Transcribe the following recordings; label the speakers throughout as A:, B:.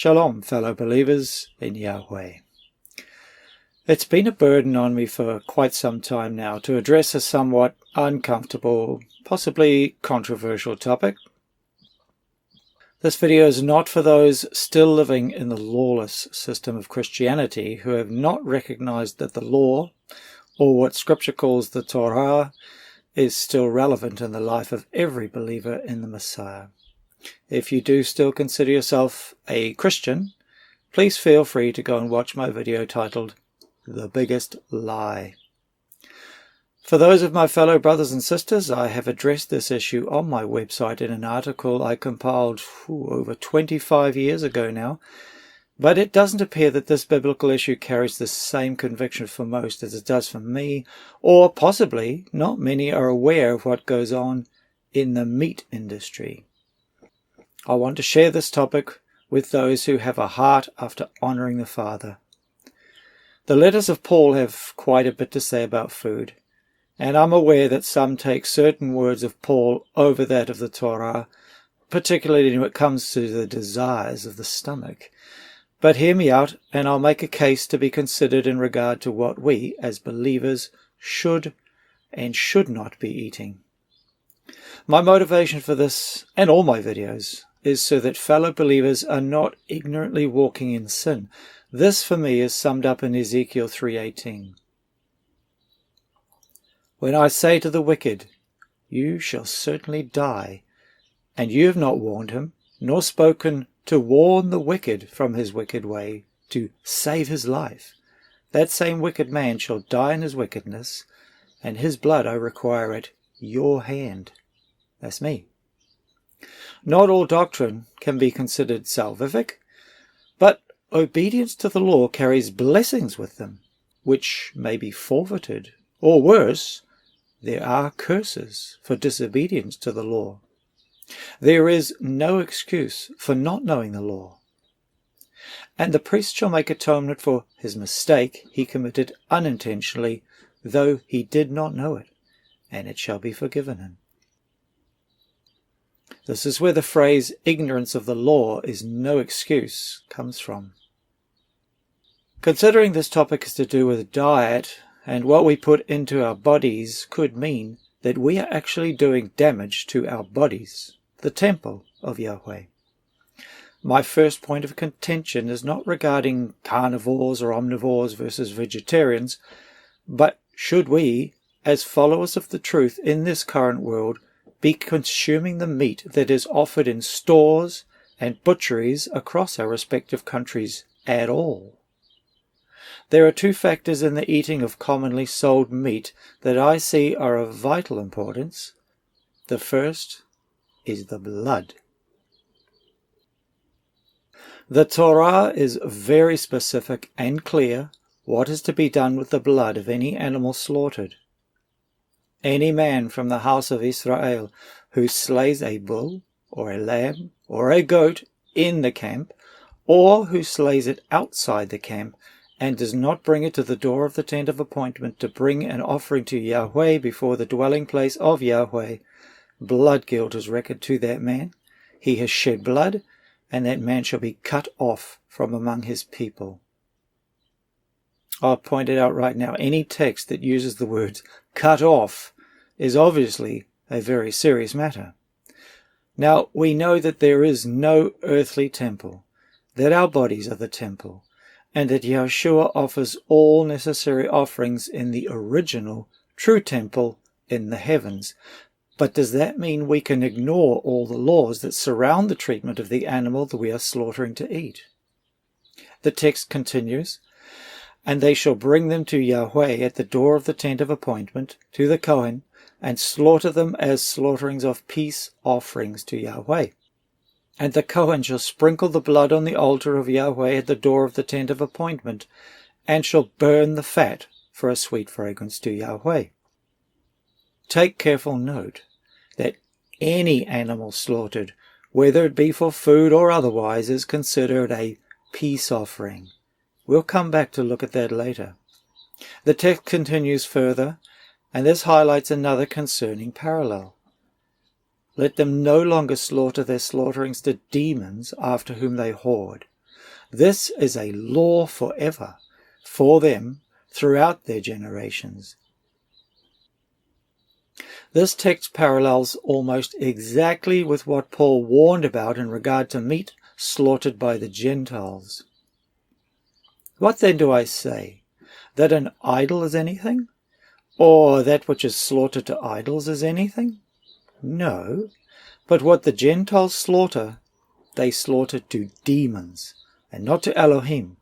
A: Shalom, fellow believers in Yahweh. It's been a burden on me for quite some time now to address a somewhat uncomfortable, possibly controversial topic. This video is not for those still living in the lawless system of Christianity who have not recognized that the law, or what Scripture calls the Torah, is still relevant in the life of every believer in the Messiah. If you do still consider yourself a Christian, please feel free to go and watch my video titled The Biggest Lie. For those of my fellow brothers and sisters, I have addressed this issue on my website in an article I compiled over 25 years ago now, but it doesn't appear that this biblical issue carries the same conviction for most as it does for me, or possibly not many are aware of what goes on in the meat industry. I want to share this topic with those who have a heart after honoring the Father. The letters of Paul have quite a bit to say about food, and I'm aware that some take certain words of Paul over that of the Torah, particularly when it comes to the desires of the stomach. But hear me out, and I'll make a case to be considered in regard to what we, as believers, should and should not be eating. My motivation for this, and all my videos, is so that fellow believers are not ignorantly walking in sin. This, for me, is summed up in Ezekiel 3:18. When I say to the wicked, you shall certainly die, and you have not warned him, nor spoken to warn the wicked from his wicked way, to save his life, that same wicked man shall die in his wickedness, and his blood I require at your hand. That's me. Not all doctrine can be considered salvific, but obedience to the law carries blessings with them, which may be forfeited, or worse, there are curses for disobedience to the law. There is no excuse for not knowing the law. And the priest shall make atonement for his mistake he committed unintentionally, though he did not know it, and it shall be forgiven him. This is where the phrase, ignorance of the law is no excuse, comes from. Considering this topic is to do with diet, and what we put into our bodies could mean that we are actually doing damage to our bodies, the temple of Yahweh. My first point of contention is not regarding carnivores or omnivores versus vegetarians, but should we, as followers of the truth in this current world, be consuming the meat that is offered in stores and butcheries across our respective countries at all? There are two factors in the eating of commonly sold meat that I see are of vital importance. The first is the blood. The Torah is very specific and clear what is to be done with the blood of any animal slaughtered. Any man from the house of Israel who slays a bull or a lamb or a goat in the camp, or who slays it outside the camp, and does not bring it to the door of the tent of appointment to bring an offering to Yahweh before the dwelling place of Yahweh, blood guilt is reckoned to that man. He has shed blood, and that man shall be cut off from among his people. I'll point it out right now. Any text that uses the words cut off is obviously a very serious matter. Now, we know that there is no earthly temple, that our bodies are the temple, and that Yahshua offers all necessary offerings in the original, true temple in the heavens. But does that mean we can ignore all the laws that surround the treatment of the animal that we are slaughtering to eat? The text continues, and they shall bring them to Yahweh at the door of the tent of appointment, to the Kohen, and slaughter them as slaughterings of peace offerings to Yahweh. And the Kohen shall sprinkle the blood on the altar of Yahweh at the door of the tent of appointment, and shall burn the fat for a sweet fragrance to Yahweh. Take careful note that any animal slaughtered, whether it be for food or otherwise, is considered a peace offering. We'll come back to look at that later. The text continues further, and this highlights another concerning parallel. Let them no longer slaughter their slaughterings to demons after whom they hoard, This is a law forever for them throughout their generations. This text parallels almost exactly with what Paul warned about in regard to meat slaughtered by the Gentiles. What then do I say? That an idol is anything? Or that which is slaughtered to idols is anything? No, but what the Gentiles slaughter, they slaughter to demons, and not to Elohim.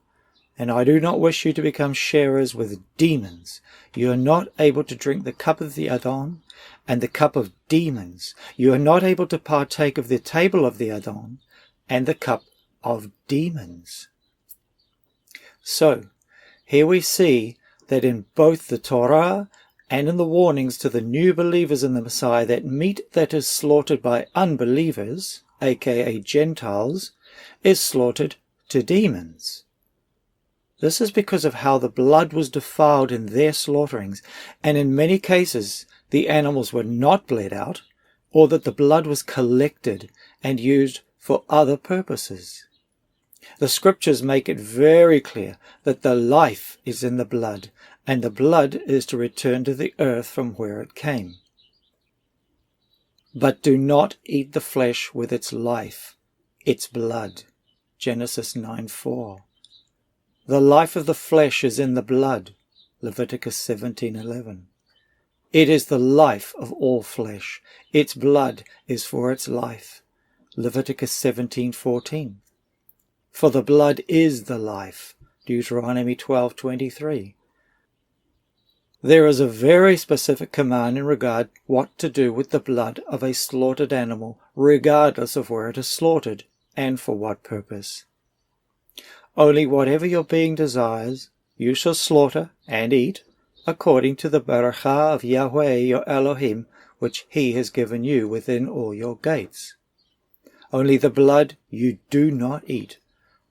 A: And I do not wish you to become sharers with demons. You are not able to drink the cup of the Adon and the cup of demons. You are not able to partake of the table of the Adon and the cup of demons. So, here we see that in both the Torah and in the warnings to the new believers in the Messiah, that meat that is slaughtered by unbelievers, aka Gentiles, is slaughtered to demons. This is because of how the blood was defiled in their slaughterings, and in many cases the animals were not bled out, or that the blood was collected and used for other purposes. The scriptures make it very clear that the life is in the blood, and the blood is to return to the earth from where it came. But do not eat the flesh with its life, its blood. Genesis 9:4. The life of the flesh is in the blood. Leviticus 17:11. It is the life of all flesh. Its blood is for its life. Leviticus 17:14. For the blood is the life. Deuteronomy 12:23. There is a very specific command in regard what to do with the blood of a slaughtered animal, regardless of where it is slaughtered and for what purpose. Only whatever your being desires, you shall slaughter and eat, according to the barakah of Yahweh your Elohim, which he has given you within all your gates. Only the blood you do not eat.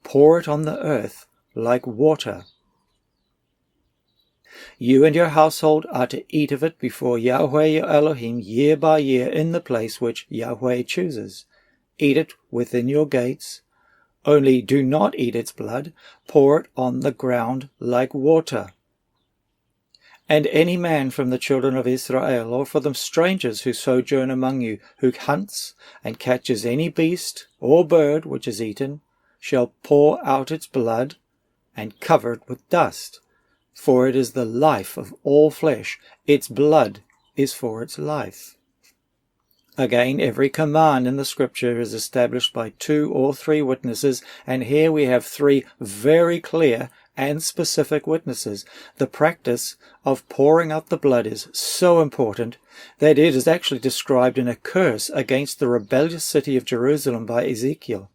A: Pour it on the earth like water. You and your household are to eat of it before Yahweh your Elohim year by year in the place which Yahweh chooses. Eat it within your gates. Only do not eat its blood. Pour it on the ground like water. And any man from the children of Israel, or from the strangers who sojourn among you, who hunts and catches any beast or bird which is eaten, shall pour out its blood and cover it with dust. For it is the life of all flesh. Its blood is for its life. Again, every command in the scripture is established by 2 or 3 witnesses, and here we have 3 very clear and specific witnesses. The practice of pouring out the blood is so important that it is actually described in a curse against the rebellious city of Jerusalem by Ezekiel.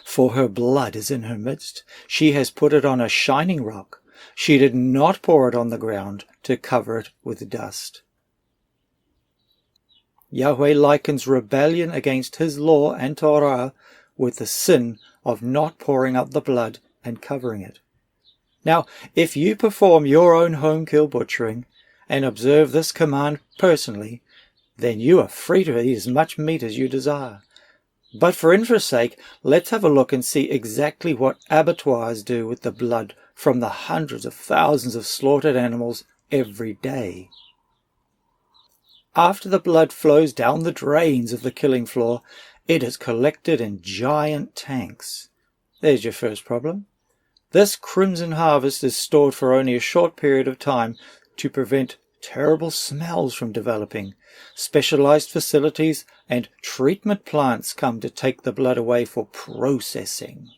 A: For her blood is in her midst. She has put it on a shining rock. She did not pour it on the ground to cover it with dust. Yahweh likens rebellion against his law and Torah with the sin of not pouring out the blood and covering it. Now, if you perform your own home kill butchering and observe this command personally, then you are free to eat as much meat as you desire. But for interest's sake, let's have a look and see exactly what abattoirs do with the blood from the hundreds of thousands of slaughtered animals every day. After the blood flows down the drains of the killing floor, it is collected in giant tanks. There's your first problem. This crimson harvest is stored for only a short period of time to prevent terrible smells from developing. Specialized facilities and treatment plants come to take the blood away for processing.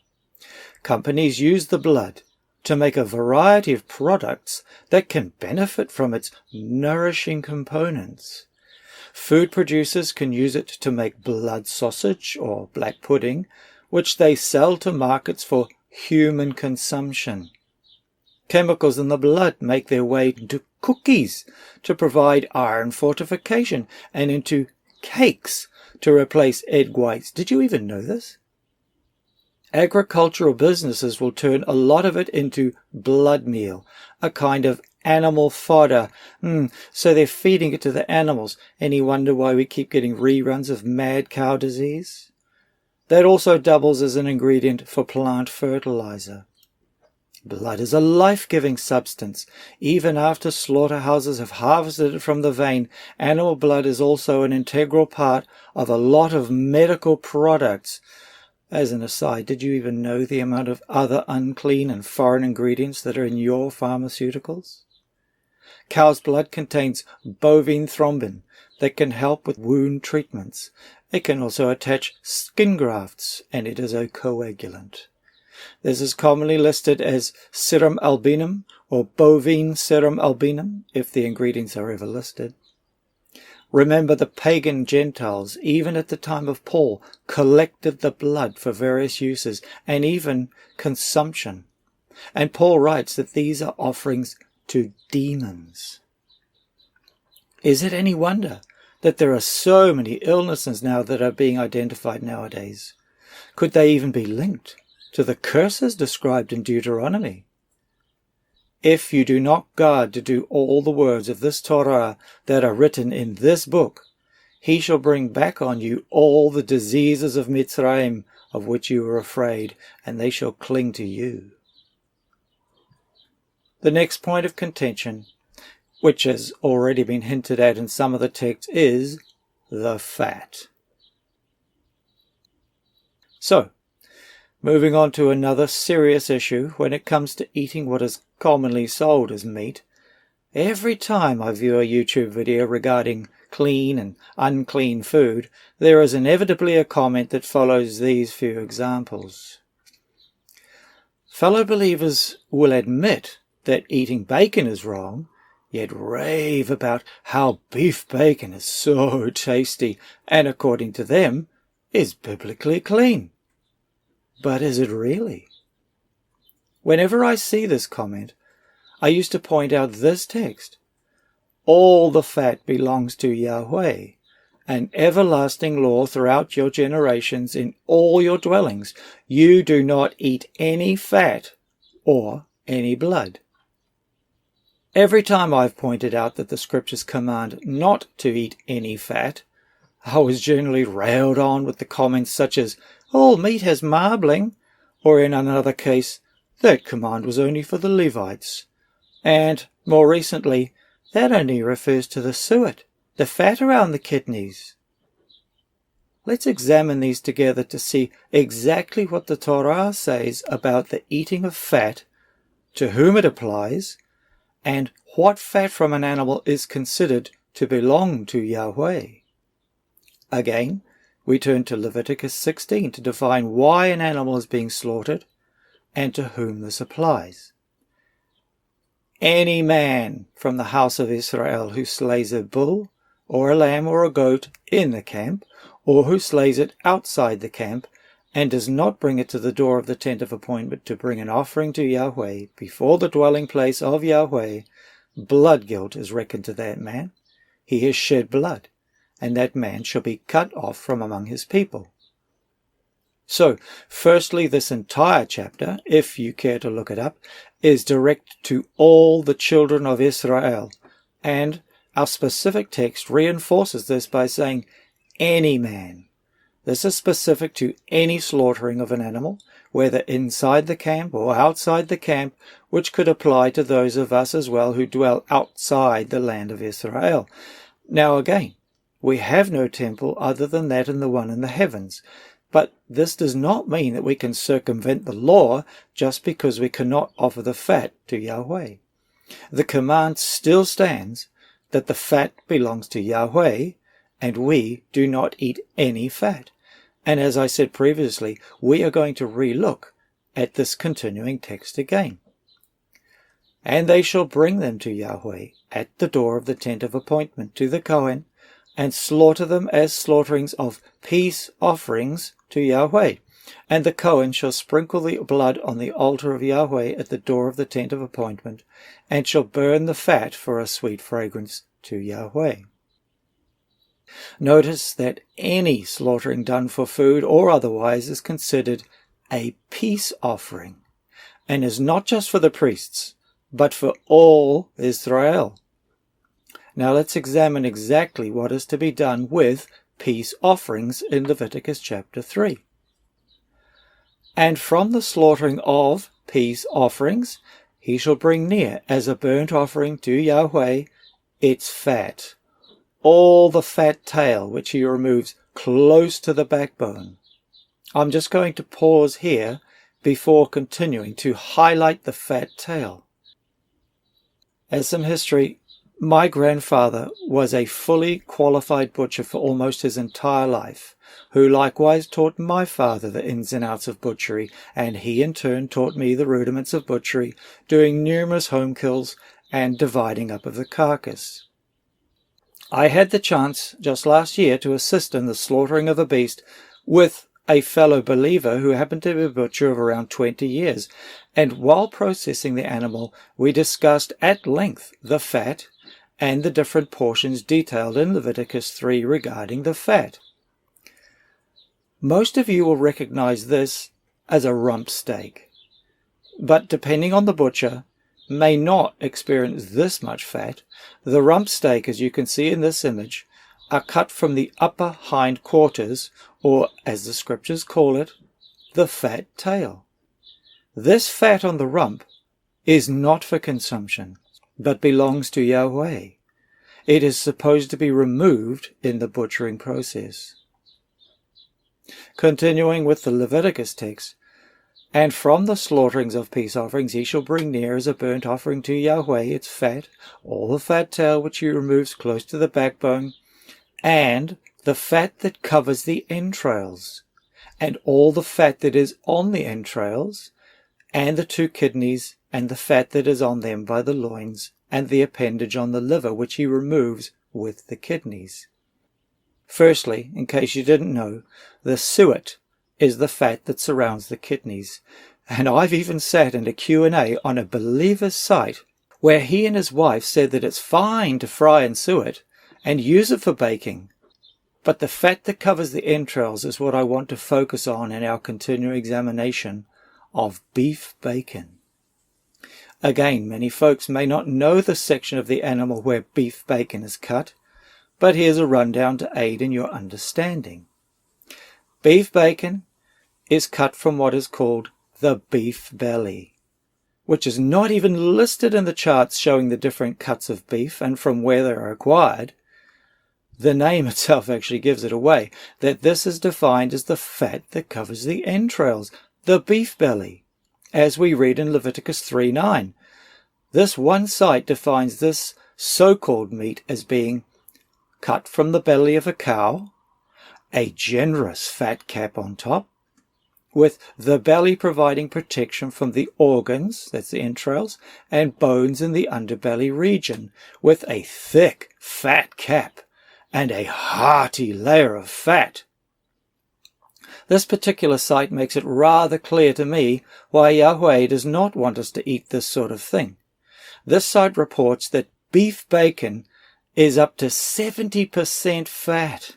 A: Companies use the blood to make a variety of products that can benefit from its nourishing components. Food producers can use it to make blood sausage or black pudding, which they sell to markets for human consumption. Chemicals in the blood make their way into cookies to provide iron fortification and into cakes to replace egg whites. Did you even know this? Agricultural businesses will turn a lot of it into blood meal, a kind of animal fodder. So they're feeding it to the animals. Any wonder why we keep getting reruns of mad cow disease? that also doubles as an ingredient for plant fertilizer. Blood is a life-giving substance. Even after slaughterhouses have harvested it from the vein, animal blood is also an integral part of a lot of medical products. As an aside, did you even know the amount of other unclean and foreign ingredients that are in your pharmaceuticals? Cow's blood contains bovine thrombin that can help with wound treatments. It can also attach skin grafts, and it is a coagulant. This is commonly listed as serum albumin or bovine serum albumin, if the ingredients are ever listed. Remember, the pagan Gentiles, even at the time of Paul, collected the blood for various uses and even consumption. And Paul writes that these are offerings to demons. Is it any wonder that there are so many illnesses now that are being identified nowadays? Could they even be linked to the curses described in Deuteronomy? If you do not guard to do all the words of this Torah that are written in this book, he shall bring back on you all the diseases of Mitzrayim of which you were afraid, and they shall cling to you. The next point of contention, which has already been hinted at in some of the texts, is the fat. So, moving on to another serious issue when it comes to eating what is commonly sold as meat. Every time I view a YouTube video regarding clean and unclean food, there is inevitably a comment that follows these few examples. Fellow believers will admit that eating bacon is wrong, yet rave about how beef bacon is so tasty and, according to them, is biblically clean. But is it really? Whenever I see this comment, I used to point out this text. All the fat belongs to Yahweh, an everlasting law throughout your generations in all your dwellings. You do not eat any fat or any blood. Every time I've pointed out that the scriptures command not to eat any fat, I was generally railed on with the comments such as, all meat has marbling, or in another case, that command was only for the Levites. And, more recently, that only refers to the suet, the fat around the kidneys. Let's examine these together to see exactly what the Torah says about the eating of fat, to whom it applies, and what fat from an animal is considered to belong to Yahweh. Again, we turn to Leviticus 16 to define why an animal is being slaughtered and to whom this applies. Any man from the house of Israel who slays a bull or a lamb or a goat in the camp, or who slays it outside the camp, and does not bring it to the door of the tent of appointment to bring an offering to Yahweh before the dwelling place of Yahweh, blood guilt is reckoned to that man. He has shed blood, and that man shall be cut off from among his people. So, firstly, this entire chapter, if you care to look it up, is direct to all the children of Israel, and our specific text reinforces this by saying, any man. This is specific to any slaughtering of an animal, whether inside the camp or outside the camp, which could apply to those of us as well who dwell outside the land of Israel. Now again, we have no temple other than that in the one in the heavens, but this does not mean that we can circumvent the law just because we cannot offer the fat to Yahweh. The command still stands that the fat belongs to Yahweh, and we do not eat any fat. And as I said previously, we are going to re-look at this continuing text again. And they shall bring them to Yahweh at the door of the tent of appointment to the Kohen, and slaughter them as slaughterings of peace offerings to Yahweh. And the Kohen shall sprinkle the blood on the altar of Yahweh at the door of the tent of appointment, and shall burn the fat for a sweet fragrance to Yahweh. Notice that any slaughtering done for food or otherwise is considered a peace offering, and is not just for the priests, but for all Israel. Now let's examine exactly what is to be done with peace offerings in Leviticus chapter 3. And from the slaughtering of peace offerings he shall bring near as a burnt offering to Yahweh its fat, all the fat tail which he removes close to the backbone. I'm just going to pause here before continuing to highlight the fat tail. As some history, my grandfather was a fully qualified butcher for almost his entire life, who likewise taught my father the ins and outs of butchery, and he in turn taught me the rudiments of butchery, doing numerous home kills and dividing up of the carcass. I had the chance just last year to assist in the slaughtering of a beast with a fellow believer who happened to be a butcher of around 20 years, and while processing the animal we discussed at length the fat and the different portions detailed in Leviticus 3 regarding the fat. Most of you will recognize this as a rump steak, but depending on the butcher, may not experience this much fat. The rump steak, as you can see in this image, are cut from the upper hind quarters, or as the scriptures call it, the fat tail. This fat on the rump is not for consumption, but belongs to Yahweh. It is supposed to be removed in the butchering process. Continuing with the Leviticus text, and from the slaughterings of peace offerings he shall bring near as a burnt offering to Yahweh its fat, all the fat tail which he removes close to the backbone, and the fat that covers the entrails, and all the fat that is on the entrails, and the 2 kidneys, and the fat that is on them by the loins, and the appendage on the liver which he removes with the kidneys. Firstly, in case you didn't know, the suet is the fat that surrounds the kidneys, and I've even sat in a Q&A on a believer's site where he and his wife said that it's fine to fry and suet and use it for baking, but the fat that covers the entrails is what I want to focus on in our continuing examination of beef bacon. Again, many folks may not know the section of the animal where beef bacon is cut, but here's a rundown to aid in your understanding. Beef bacon is cut from what is called the beef belly, which is not even listed in the charts showing the different cuts of beef and from where they are acquired. The name itself actually gives it away, that this is defined as the fat that covers the entrails, the beef belly, as we read in Leviticus 3:9. This one site defines this so-called meat as being cut from the belly of a cow, a generous fat cap on top, with the belly providing protection from the organs, that's the entrails, and bones in the underbelly region, with a thick fat cap and a hearty layer of fat. This particular site makes it rather clear to me why Yahweh does not want us to eat this sort of thing. This site reports that beef bacon is up to 70% fat.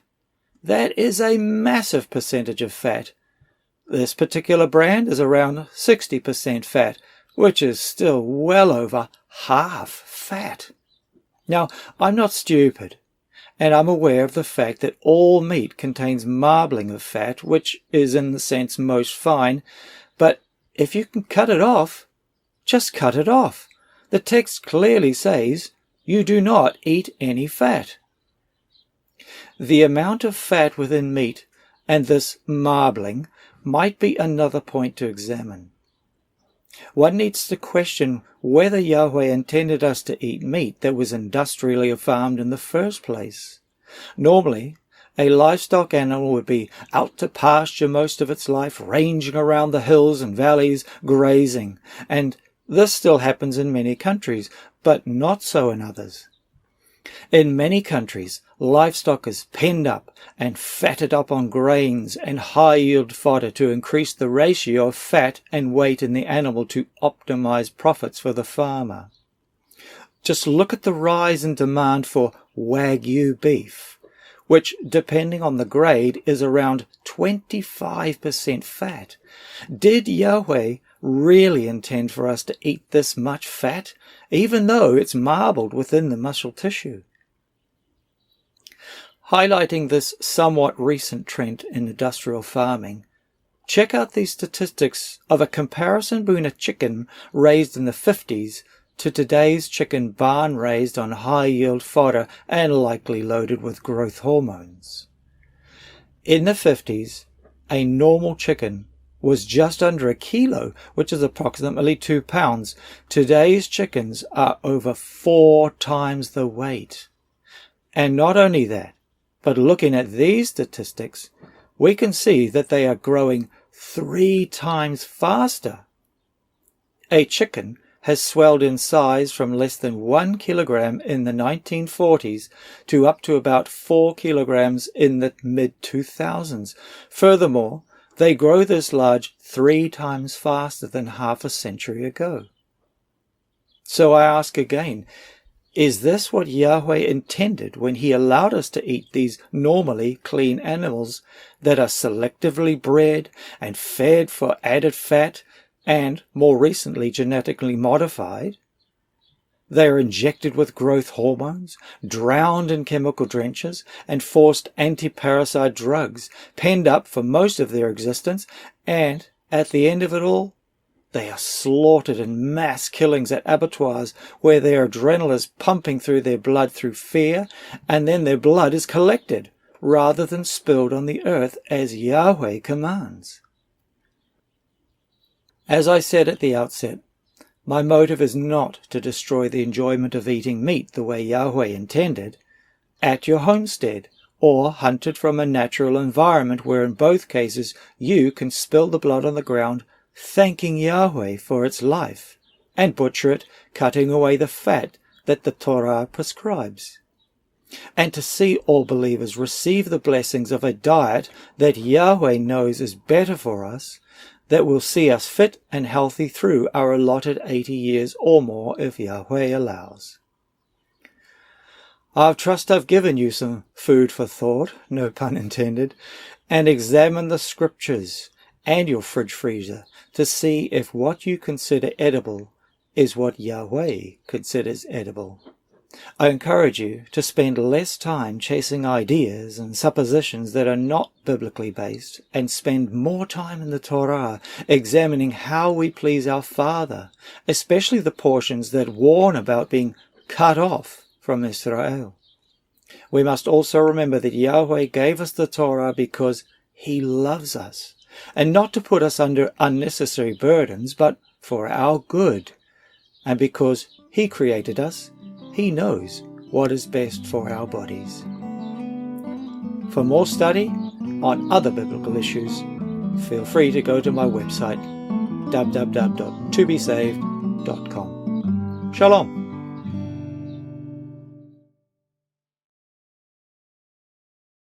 A: That is a massive percentage of fat. This particular brand is around 60% fat, which is still well over half fat. Now, I'm not stupid, and I'm aware of the fact that all meat contains marbling of fat, which is in the sense most fine, but if you can cut it off, just cut it off. The text clearly says, you do not eat any fat. The amount of fat within meat and this marbling might be another point to examine. One needs to question whether Yahweh intended us to eat meat that was industrially farmed in the first place. Normally, a livestock animal would be out to pasture most of its life, ranging around the hills and valleys, grazing, and this still happens in many countries, but not so in others. In many countries, livestock is penned up and fatted up on grains and high-yield fodder to increase the ratio of fat and weight in the animal to optimize profits for the farmer. Just look at the rise in demand for Wagyu beef, which, depending on the grade, is around 25% fat. Did Yahweh really intend for us to eat this much fat, even though it's marbled within the muscle tissue? Highlighting this somewhat recent trend in industrial farming, Check out these statistics of a comparison between a chicken raised in the 50s to today's chicken barn raised on high-yield fodder and likely loaded with growth hormones. In the 50s, a normal chicken was just under a kilo, which is approximately 2 pounds. Today's chickens are over 4 times the weight. And not only that, but looking at these statistics, we can see that they are growing 3 times faster. A chicken has swelled in size from less than 1 kilogram in the 1940s to up to about 4 kilograms in the mid-2000s. Furthermore, they grow this large 3 times faster than half a century ago. So I ask again, is this what Yahweh intended when he allowed us to eat these normally clean animals that are selectively bred and fed for added fat and, more recently, genetically modified? They are injected with growth hormones, drowned in chemical drenches, and forced anti-parasite drugs, penned up for most of their existence, and, at the end of it all, they are slaughtered in mass killings at abattoirs where their adrenaline is pumping through their blood through fear, and then their blood is collected, rather than spilled on the earth as Yahweh commands. As I said at the outset, my motive is not to destroy the enjoyment of eating meat the way Yahweh intended, at your homestead, or hunted from a natural environment where in both cases you can spill the blood on the ground, thanking Yahweh for its life, and butcher it, cutting away the fat that the Torah prescribes. And to see all believers receive the blessings of a diet that Yahweh knows is better for us, that will see us fit and healthy through our allotted 80 years or more if Yahweh allows. I trust I've given you some food for thought, no pun intended, and examine the scriptures and your fridge freezer to see if what you consider edible is what Yahweh considers edible. I encourage you to spend less time chasing ideas and suppositions that are not biblically based and spend more time in the Torah examining how we please our Father, especially the portions that warn about being cut off from Israel. We must also remember that Yahweh gave us the Torah because he loves us, and not to put us under unnecessary burdens, but for our good. And because he created us, he knows what is best for our bodies. For more study on other biblical issues, feel free to go to my website, www.tobesaved.com. Shalom.